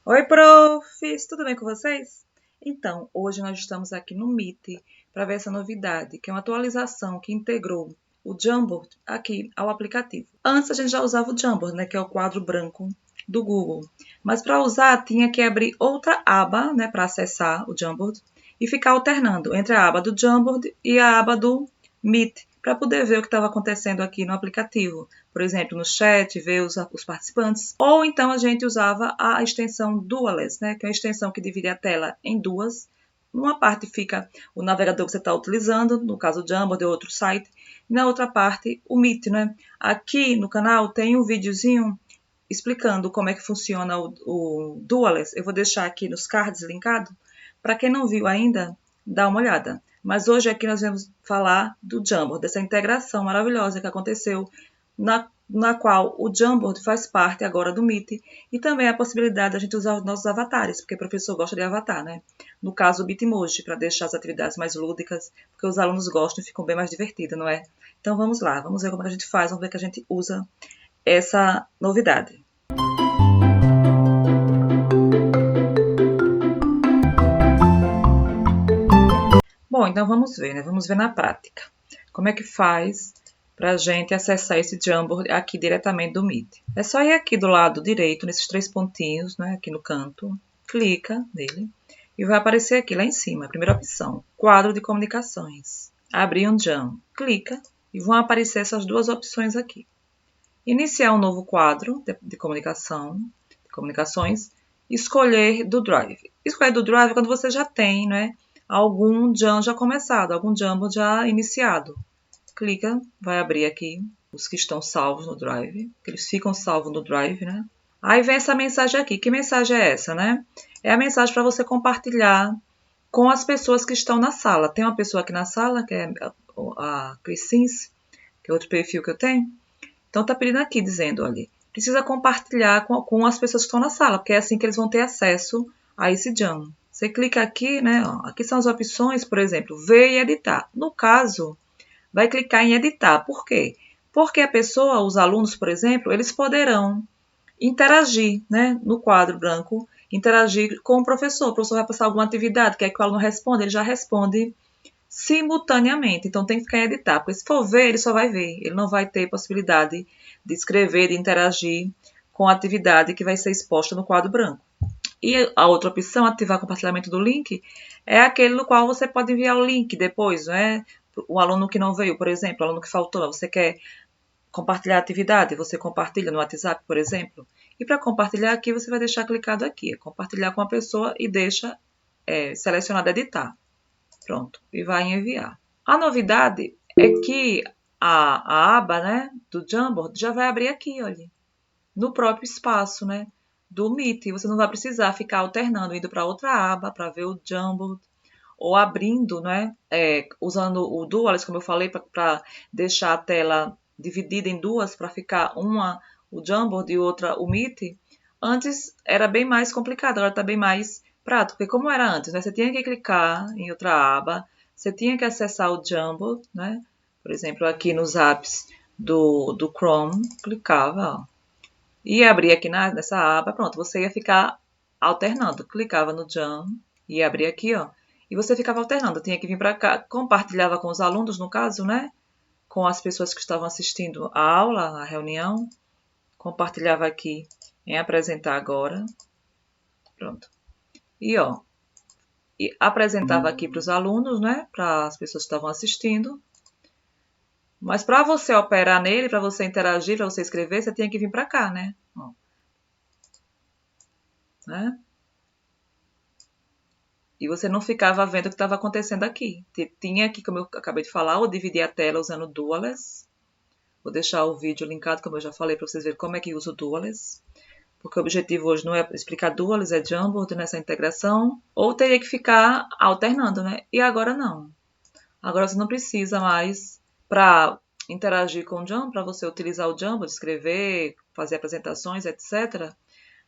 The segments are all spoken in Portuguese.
Oi, profs! Tudo bem com vocês? Então, hoje nós estamos aqui no Meet para ver essa novidade, que é uma atualização que integrou o Jamboard aqui ao aplicativo. Antes a gente já usava o Jamboard, né, que é o quadro branco do Google. Mas para usar tinha que abrir outra aba, né, para acessar o Jamboard e ficar alternando entre a aba do Jamboard e a aba do Meet, para poder ver o que estava acontecendo aqui no aplicativo. Por exemplo, no chat, ver os participantes. Ou então a gente usava a extensão Dualess, né, que é uma extensão que divide a tela em duas. Numa parte fica o navegador que você está utilizando, no caso o Jamboard ou outro site, e na outra parte o Meet, né? Aqui no canal tem um videozinho explicando como é que funciona o Dualess. Eu vou deixar aqui nos cards linkado. Para quem não viu ainda, dá uma olhada. Mas hoje aqui nós vamos falar do Jamboard, dessa integração maravilhosa que aconteceu, na qual o Jamboard faz parte agora do Meet, e também a possibilidade de a gente usar os nossos avatares, porque o professor gosta de avatar, né? No caso, o Bitmoji, para deixar as atividades mais lúdicas, porque os alunos gostam e ficam bem mais divertidas, não é? Então vamos lá, vamos ver como a gente faz, vamos ver que a gente usa essa novidade. Bom, então vamos ver, né? Vamos ver na prática. Como é que faz para a gente acessar esse Jamboard aqui diretamente do Meet? É só ir aqui do lado direito, nesses três pontinhos, né? Aqui no canto. Clica nele e vai aparecer aqui lá em cima, a primeira opção, quadro de comunicações. Abrir um Jam. Clica e vão aparecer essas duas opções aqui. Iniciar um novo quadro de comunicações, escolher do Drive. Escolher do Drive quando você já tem, né, algum Jam já começado, algum Jambo já iniciado. Clica, vai abrir aqui os que estão salvos no Drive, que eles ficam salvos no Drive, né? Aí vem essa mensagem aqui. Que mensagem é essa, né? É a mensagem para você compartilhar com as pessoas que estão na sala. Tem uma pessoa aqui na sala, que é a Chris Sims, que é outro perfil que eu tenho. Então tá pedindo aqui, dizendo, olha, precisa compartilhar com as pessoas que estão na sala, porque é assim que eles vão ter acesso a esse Jam. Você clica aqui, né? Ó, aqui são as opções, por exemplo, ver e editar. No caso, vai clicar em editar. Por quê? Porque a pessoa, os alunos, por exemplo, eles poderão interagir, né, no quadro branco, interagir com o professor. O professor vai passar alguma atividade, quer que o aluno responda, ele já responde simultaneamente. Então tem que ficar em editar, porque se for ver, ele só vai ver. Ele não vai ter possibilidade de escrever, de interagir com a atividade que vai ser exposta no quadro branco. E a outra opção, ativar compartilhamento do link, é aquele no qual você pode enviar o link depois, né? O aluno que não veio, por exemplo, o aluno que faltou, você quer compartilhar a atividade, você compartilha no WhatsApp, por exemplo. E para compartilhar aqui, você vai deixar clicado aqui, compartilhar com a pessoa e deixa selecionado editar. Pronto, e vai em enviar. A novidade é que a aba, né, do Jamboard já vai abrir aqui, olha, no próprio espaço, né, do Meet. Você não vai precisar ficar alternando, indo para outra aba para ver o Jamboard, ou abrindo, né, usando o Dualist, como eu falei, para deixar a tela dividida em duas, para ficar uma o Jamboard e outra o Meet. Antes era bem mais complicado, agora está bem mais prático, porque como era antes, né, você tinha que clicar em outra aba, você tinha que acessar o Jamboard, né, por exemplo, aqui nos apps do Chrome, clicava, ó, e abria aqui nessa aba, pronto, você ia ficar alternando. Clicava no Jam e abria aqui, ó. E você ficava alternando. Tinha que vir para cá, compartilhava com os alunos, no caso, né? Com as pessoas que estavam assistindo a aula, a reunião. Compartilhava aqui em apresentar agora. Pronto. E, ó, e apresentava aqui para os alunos, né? Para as pessoas que estavam assistindo. Mas para você operar nele, para você interagir, para você escrever, você tinha que vir para cá, né? Ó, né? E você não ficava vendo o que estava acontecendo aqui. Tinha aqui, como eu acabei de falar, ou dividir a tela usando o Dualess. Vou deixar o vídeo linkado, como eu já falei, para vocês verem como é que usa o Dualess. Porque o objetivo hoje não é explicar Dualess, é Jamboard nessa integração. Ou teria que ficar alternando, né? E agora não. Agora você não precisa mais, para interagir com o Jamboard, para você utilizar o Jamboard, escrever, fazer apresentações, etc.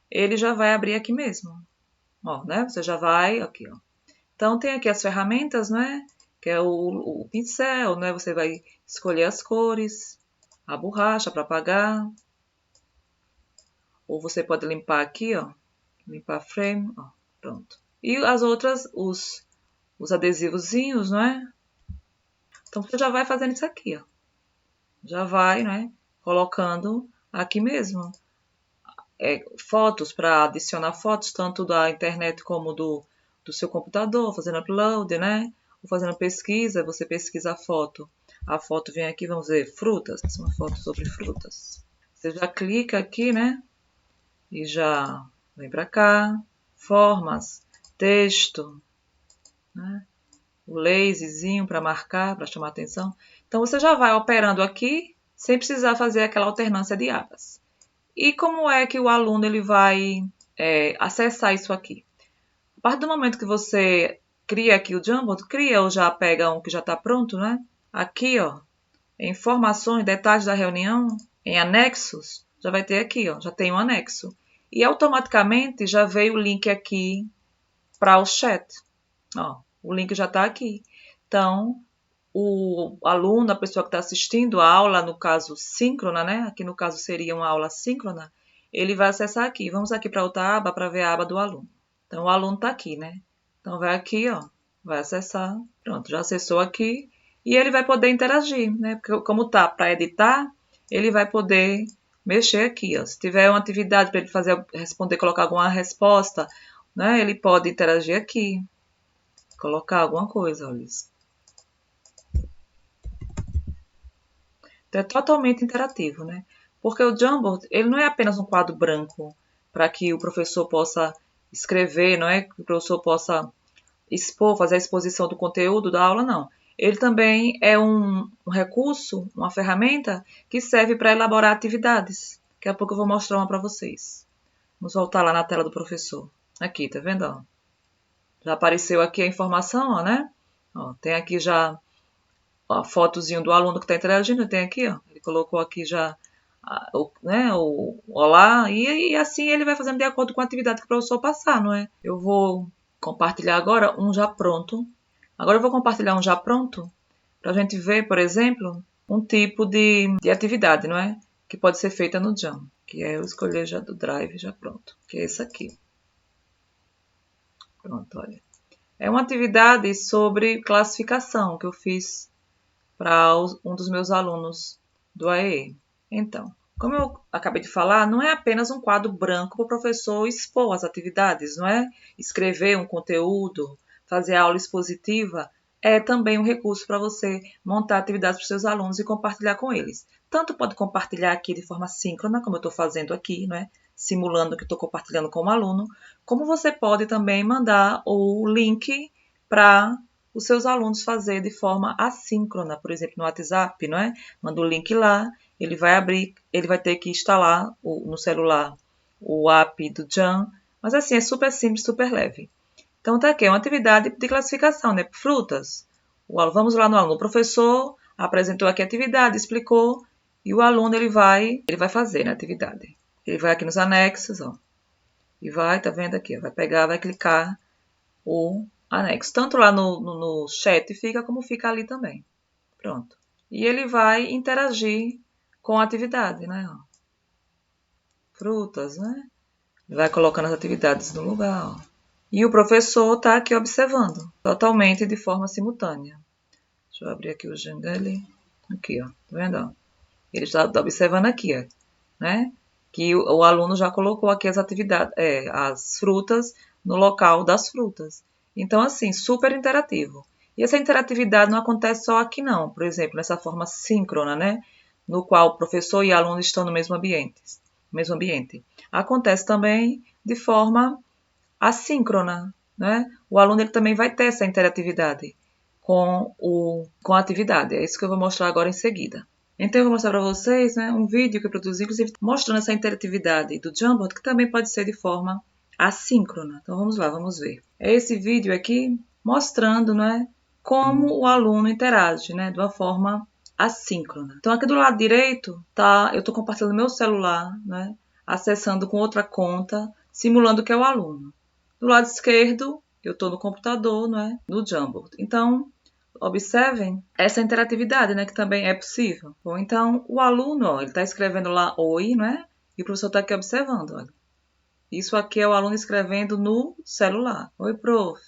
Ele já vai abrir aqui mesmo. Ó, né? Você já vai, aqui, ó. Então, tem aqui as ferramentas, né? Que é o pincel, né? Você vai escolher as cores, a borracha para apagar. Ou você pode limpar aqui, ó. Limpar frame, ó, pronto. E as outras, os adesivozinhos, não é? Então, você já vai fazendo isso aqui, ó. Já vai, né? Colocando aqui mesmo. Fotos para adicionar fotos, tanto da internet como do seu computador, fazendo upload, né? Ou fazendo pesquisa, você pesquisa a foto. A foto vem aqui, vamos ver, frutas. Uma foto sobre frutas. Você já clica aqui, né? E já vem para cá. Formas, texto, né? O lazyzinho para marcar, para chamar atenção. Então, você já vai operando aqui, sem precisar fazer aquela alternância de abas. E como é que o aluno ele vai acessar isso aqui? A partir do momento que você cria aqui o Jamboard, cria ou já pega um que já está pronto, né? Aqui, ó, informações, detalhes da reunião, em anexos, já vai ter aqui, ó, já tem um anexo. E automaticamente já veio o link aqui para o chat. Ó, o link já está aqui. Então, o aluno, a pessoa que está assistindo a aula, no caso síncrona, né? Aqui no caso seria uma aula síncrona, ele vai acessar aqui. Vamos aqui para outra aba para ver a aba do aluno. Então, o aluno está aqui, né? Então, vai aqui, ó, vai acessar. Pronto, já acessou aqui. E ele vai poder interagir, né? Porque como tá para editar, ele vai poder mexer aqui, ó. Se tiver uma atividade para ele fazer, responder, colocar alguma resposta, né? Ele pode interagir aqui. Colocar alguma coisa, olha isso. Então, é totalmente interativo, né? Porque o Jamboard, ele não é apenas um quadro branco para que o professor possa escrever, não é? Que o professor possa expor, fazer a exposição do conteúdo da aula, não. Ele também é um recurso, uma ferramenta que serve para elaborar atividades. Daqui a pouco eu vou mostrar uma para vocês. Vamos voltar lá na tela do professor. Aqui, tá vendo? Ó? Já apareceu aqui a informação, ó, né? Ó, tem aqui já a fotozinho do aluno que está interagindo, tem aqui, ó. Ele colocou aqui já o olá, e assim ele vai fazendo de acordo com a atividade que o professor passar, não é? Eu vou compartilhar agora um já pronto. Agora eu vou compartilhar um já pronto para a gente ver, por exemplo, um tipo de atividade, não é? Que pode ser feita no Jam, que é eu escolher já do Drive já pronto, que é esse aqui. Pronto, olha. É uma atividade sobre classificação que eu fiz para um dos meus alunos do AEE. Então, como eu acabei de falar, não é apenas um quadro branco para o professor expor as atividades, não é? Escrever um conteúdo, fazer aula expositiva, é também um recurso para você montar atividades para os seus alunos e compartilhar com eles. Tanto pode compartilhar aqui de forma síncrona, como eu estou fazendo aqui, não é? Simulando que estou compartilhando com o aluno, como você pode também mandar o link para os seus alunos fazer de forma assíncrona, por exemplo, no WhatsApp, não é? Manda o link lá, ele vai abrir, ele vai ter que instalar no celular o app do Jam, mas assim, é super simples, super leve. Então, tá aqui, é uma atividade de classificação, né? Frutas. Vamos lá no aluno. O professor apresentou aqui a atividade, explicou, e o aluno ele vai fazer, né, a atividade. Ele vai aqui nos anexos, ó, e vai, tá vendo aqui, ó, vai pegar, vai clicar o anexo. Tanto lá no chat fica, como fica ali também. Pronto. E ele vai interagir com a atividade, né? Frutas, né? Vai colocando as atividades no lugar, ó. E o professor está aqui observando, totalmente de forma simultânea. Deixa eu abrir aqui o Gen dele. Aqui, ó. Tá vendo? Ele está observando aqui, ó, né? Que o aluno já colocou aqui as atividades, as frutas no local das frutas. Então, assim, super interativo. E essa interatividade não acontece só aqui, não. Por exemplo, nessa forma síncrona, né? No qual o professor e aluno estão no mesmo ambiente. Acontece também de forma assíncrona, né? O aluno ele também vai ter essa interatividade com a atividade. É isso que eu vou mostrar agora em seguida. Então, eu vou mostrar para vocês, né, um vídeo que eu produzi, inclusive, mostrando essa interatividade do Jamboard, que também pode ser de forma assíncrona. Então, vamos lá, vamos ver. É esse vídeo aqui mostrando, né, como o aluno interage, né, de uma forma assíncrona. Então, aqui do lado direito, eu estou compartilhando meu celular, né, acessando com outra conta, simulando que é o aluno. Do lado esquerdo, eu estou no computador, né, no Jamboard. Então, observem essa interatividade, né, que também é possível. Bom, então, o aluno, ó, ele está escrevendo lá oi, né? E o professor está aqui observando, olha. Isso aqui é o aluno escrevendo no celular. Oi, prof.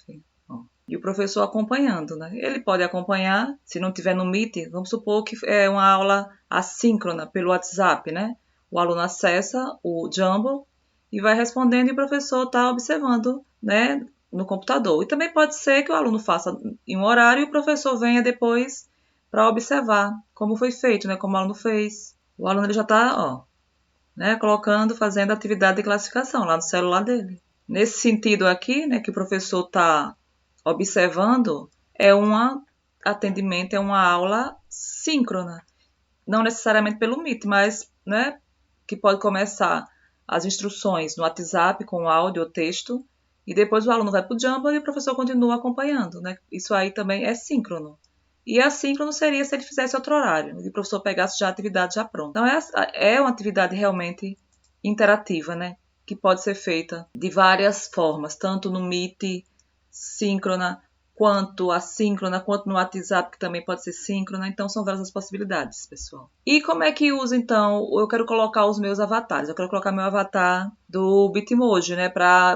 Ó, e o professor acompanhando, né? Ele pode acompanhar, se não tiver no Meet, vamos supor que é uma aula assíncrona pelo WhatsApp, né? O aluno acessa o Jamboard e vai respondendo e o professor está observando, né, no computador. E também pode ser que o aluno faça em um horário e o professor venha depois para observar como foi feito, né, como o aluno fez. O aluno ele já está, ó, né, colocando, fazendo atividade de classificação lá no celular dele. Nesse sentido aqui, né, que o professor está observando, é um atendimento, é uma aula síncrona. Não necessariamente pelo Meet, mas, né, que pode começar as instruções no WhatsApp com áudio ou texto, e depois o aluno vai para o Jamboard e o professor continua acompanhando, né? Isso aí também é síncrono. E assíncrono seria se ele fizesse outro horário, e o professor pegasse já a atividade já pronta. Então é uma atividade realmente interativa, né? Que pode ser feita de várias formas, tanto no Meet, síncrona, quanto assíncrona, quanto no WhatsApp, que também pode ser síncrona. Então, são várias as possibilidades, pessoal. E como é que usa, então? Eu quero colocar os meus avatares. Eu quero colocar meu avatar do Bitmoji, né?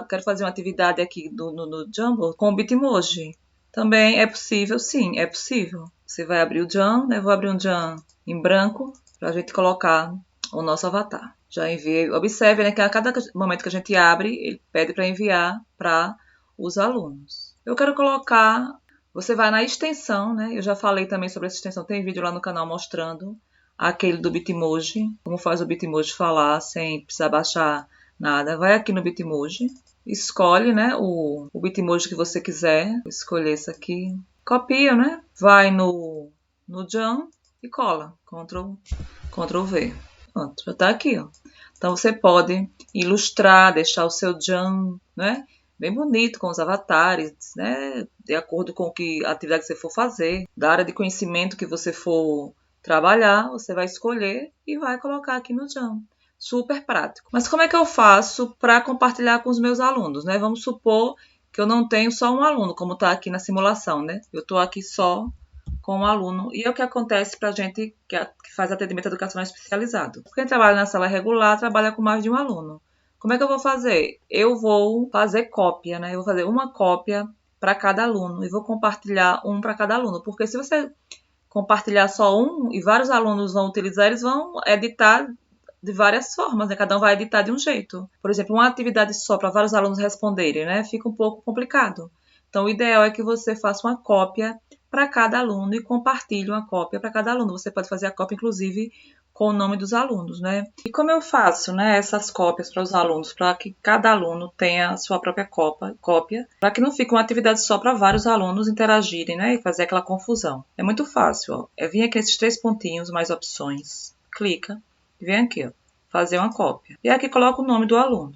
Quero fazer uma atividade aqui no Jamboard com o Bitmoji. Também é possível, sim, é possível. Você vai abrir o Jam, né? Eu vou abrir um Jam em branco para a gente colocar o nosso avatar. Já enviei. Observe, né, que a cada momento que a gente abre, ele pede para enviar para os alunos. Eu quero colocar, você vai na extensão, né? Eu já falei também sobre essa extensão, tem vídeo lá no canal mostrando aquele do Bitmoji, como faz o Bitmoji falar sem precisar baixar nada. Vai aqui no Bitmoji, escolhe, né, o Bitmoji que você quiser. Vou escolher esse aqui. Copia, né? Vai no Jam e cola. Ctrl V. Pronto, já tá aqui, ó. Então você pode ilustrar, deixar o seu Jam, né? Bem bonito, com os avatares, né? De acordo com a atividade que você for fazer, da área de conhecimento que você for trabalhar, você vai escolher e vai colocar aqui no Jam. Super prático. Mas como é que eu faço para compartilhar com os meus alunos, né? Vamos supor que eu não tenho só um aluno, como está aqui na simulação, né? Eu estou aqui só com um aluno. E é o que acontece para a gente que faz atendimento educacional especializado. Quem trabalha na sala regular trabalha com mais de um aluno. Como é que eu vou fazer? Eu vou fazer cópia, né? Eu vou fazer uma cópia para cada aluno e vou compartilhar um para cada aluno. Porque se você compartilhar só um e vários alunos vão utilizar, eles vão editar de várias formas, né? Cada um vai editar de um jeito. Por exemplo, uma atividade só para vários alunos responderem, né? Fica um pouco complicado. Então, o ideal é que você faça uma cópia para cada aluno e compartilhe uma cópia para cada aluno. Você pode fazer a cópia, inclusive, com o nome dos alunos, né? E como eu faço, né, essas cópias para os alunos, para que cada aluno tenha a sua própria cópia, para que não fique uma atividade só para vários alunos interagirem, né, e fazer aquela confusão. É muito fácil, ó. É vir aqui esses 3 pontinhos, mais opções, clica e vem aqui, ó, fazer uma cópia. E aqui coloca o nome do aluno.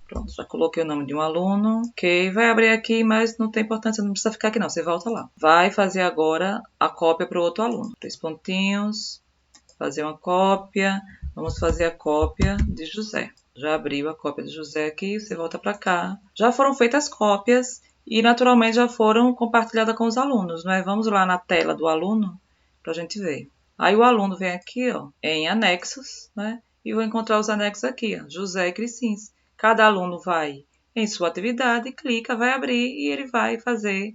Pronto, já coloquei o nome de um aluno. Ok, vai abrir aqui, mas não tem importância, não precisa ficar aqui não, você volta lá. Vai fazer agora a cópia para o outro aluno. 3 pontinhos, fazer uma cópia. Vamos fazer a cópia de José. Já abriu a cópia de José aqui, você volta para cá. Já foram feitas cópias e naturalmente já foram compartilhadas com os alunos, né? Vamos lá na tela do aluno para a gente ver. Aí o aluno vem aqui, ó, em anexos, né? E vou encontrar os anexos aqui, ó, José e Crisins. Cada aluno vai em sua atividade, clica, vai abrir e ele vai fazer,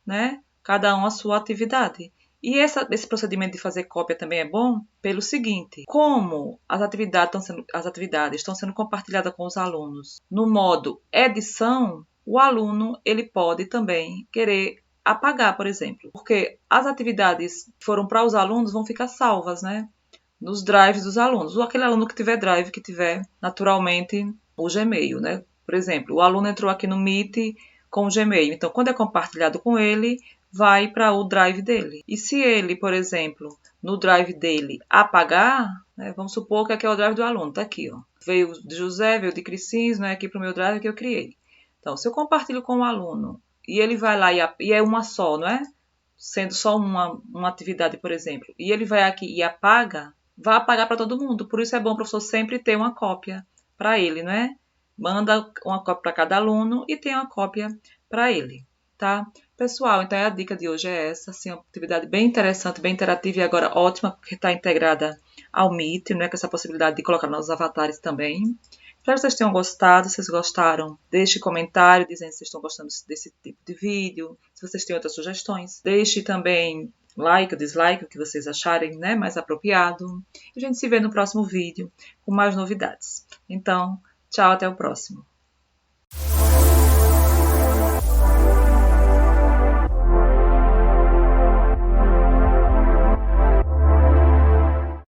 né? Cada um a sua atividade. E esse procedimento de fazer cópia também é bom pelo seguinte: como as atividades estão sendo compartilhadas com os alunos no modo edição, o aluno ele pode também querer apagar, por exemplo, porque as atividades que foram para os alunos vão ficar salvas, né? Nos drives dos alunos. Ou aquele aluno que tiver drive, que tiver naturalmente o Gmail, né? Por exemplo, o aluno entrou aqui no Meet com o Gmail. Então, quando é compartilhado com ele, vai para o drive dele. E se ele, por exemplo, no drive dele apagar, né? Vamos supor que aqui é o drive do aluno, tá aqui, ó. Veio de José, veio de Crisins, né? Aqui para o meu drive que eu criei. Então, se eu compartilho com o aluno e ele vai lá e é uma só, não é? Sendo só uma atividade, por exemplo, e ele vai aqui e apaga, vai apagar para todo mundo. Por isso é bom o professor sempre ter uma cópia para ele, não é? Manda uma cópia para cada aluno e tem uma cópia para ele. tá? Pessoal, então a dica de hoje é essa, assim, uma atividade bem interessante, bem interativa e agora ótima, porque está integrada ao Meet, né, com essa possibilidade de colocar nos avatares também. Espero que vocês tenham gostado. Se vocês gostaram, deixe comentário dizendo se vocês estão gostando desse tipo de vídeo. Se vocês têm outras sugestões, deixe também like ou dislike, o que vocês acharem, né, mais apropriado. E a gente se vê no próximo vídeo com mais novidades. Então, tchau, até o próximo.